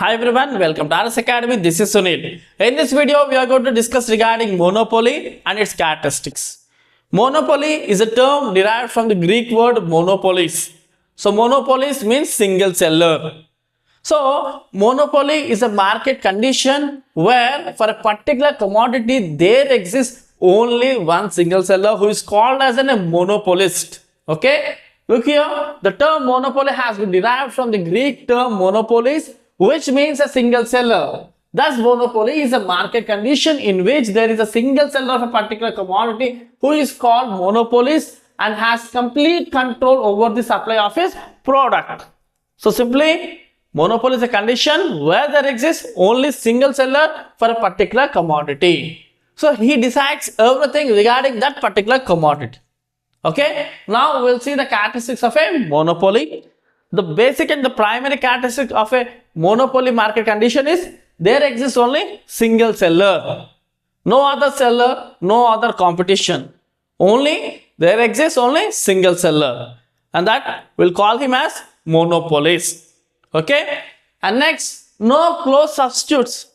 Hi everyone, welcome to RS Academy. This is Sunil. In this video, we are going to discuss regarding monopoly and its characteristics. Monopoly is a term derived from the Greek word monopolis. So, monopolis means single seller. So, monopoly is a market condition where for a particular commodity there exists only one single seller who is called as a monopolist. Okay? Look here, the term monopoly has been derived from the Greek term monopolis, which means a single seller. Thus, monopoly is a market condition in which there is a single seller of a particular commodity who is called monopolist and has complete control over the supply of his product. So, simply, monopoly is a condition where there exists only single seller for a particular commodity. So, he decides everything regarding that particular commodity. Okay, now we'll see the characteristics of a monopoly. The basic and the primary characteristic of a monopoly market condition is there exists only single seller. No other seller, no other competition. Only there exists only single seller. And that we'll call him as monopolist. Okay, and next, no close substitutes.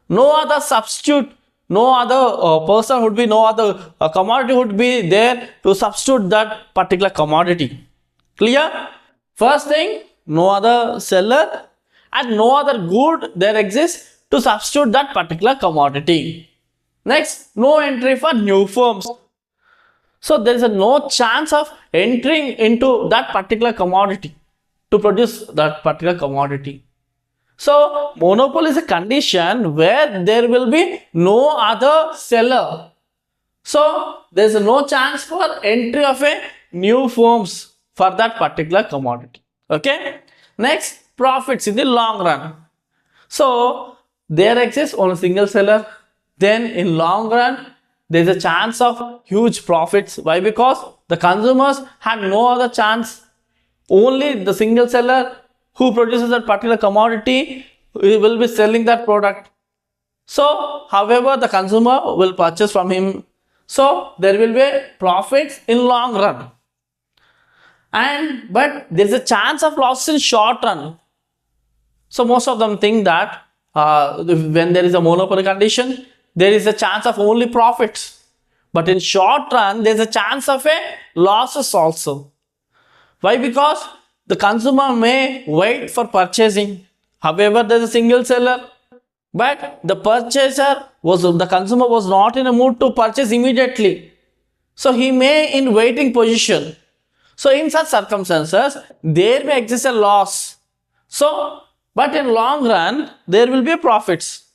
No other substitute. No other person would be, no other commodity would be there to substitute that particular commodity. Clear? First thing, no other seller and no other good there exists to substitute that particular commodity. Next, no entry for new firms. So, there is no chance of entering into that particular commodity to produce that particular commodity. So, monopoly is a condition where there will be no other seller. So, there is no chance for entry of a new firms for that particular commodity. Okay. Next, profits in the long run. So, there exists only single seller. Then, in long run, there is a chance of huge profits. Why? Because the consumers had no other chance. Only the single seller who produces that particular commodity will be selling that product. So, however, the consumer will purchase from him. So, there will be profits in long run. But there is a chance of loss in short run. So, most of them think that when there is a monopoly condition, there is a chance of only profits. But in short run, there is a chance of a losses also. Why? Because the consumer may wait for purchasing. However, there is a single seller. But the consumer was not in a mood to purchase immediately. So, he may in waiting position. So, in such circumstances, there may exist a loss. So, but in long run, there will be profits.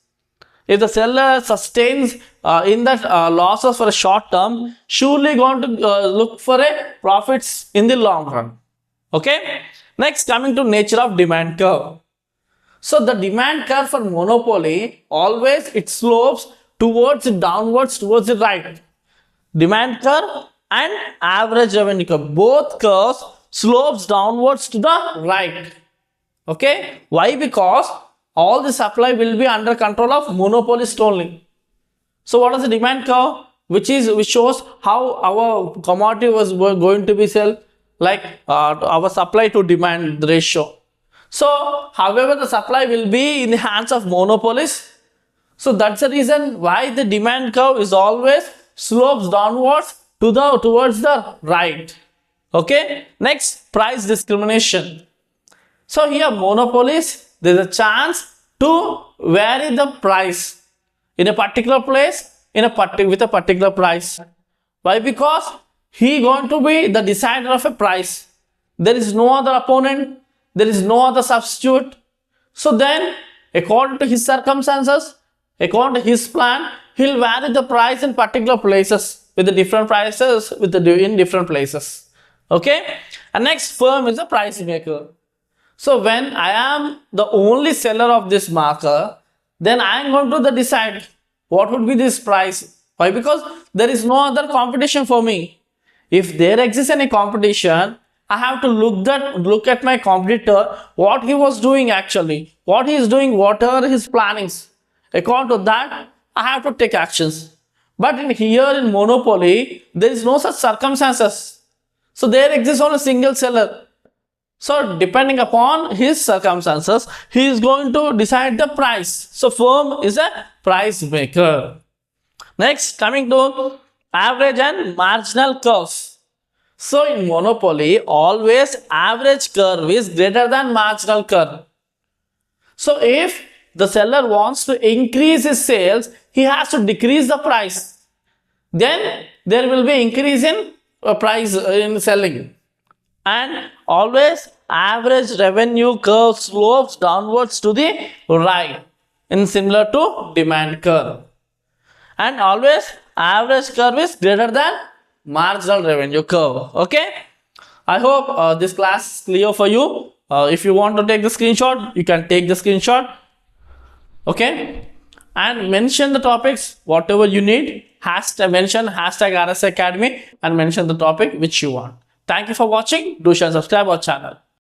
If the seller sustains in that losses for a short term, surely going to look for a profits in the long run. Okay. Next, coming to nature of demand curve. So, the demand curve for monopoly always it slopes downwards towards the right. Demand curve and average revenue curve, both curves slopes downwards to the right. Okay. Why? Because all the supply will be under control of monopolist only. So, what is the demand curve? Which shows how our commodity was going to be sold, like our supply to demand ratio. So, however, the supply will be in the hands of monopolists. So, that's the reason why the demand curve is always slopes downwards towards the right. Okay. Next, price discrimination. So, here monopolists, there is a chance to vary the price in a particular place with a particular price. Why? Because he going to be the decider of a price. There is no other opponent. There is no other substitute. So then, according to his circumstances, according to his plan, he'll vary the price in particular places with the different prices in different places. Okay. And next, firm is a price maker. So when I am the only seller of this marker, then I am going to decide what would be this price. Why? Because there is no other competition for me. If there exists any competition, I have to look at my competitor, what he was doing actually, what he is doing, what are his plannings. According to that, I have to take actions. But here in monopoly, there is no such circumstances. So there exists only a single seller. So depending upon his circumstances, he is going to decide the price. So firm is a price maker. Next, coming to average and marginal curves. So in monopoly, always average curve is greater than marginal curve. So if the seller wants to increase his sales, he has to decrease the price. Then there will be increase in price in selling. And always average revenue curve slopes downwards to the right, in similar to demand curve. And always average curve is greater than marginal revenue curve. Okay, I hope this class is clear for you. If you want to take the screenshot, you can take the screenshot. Okay, and mention the topics whatever you need. Mention hashtag RS Academy and mention the topic which you want. Thank you for watching. Do share and subscribe our channel.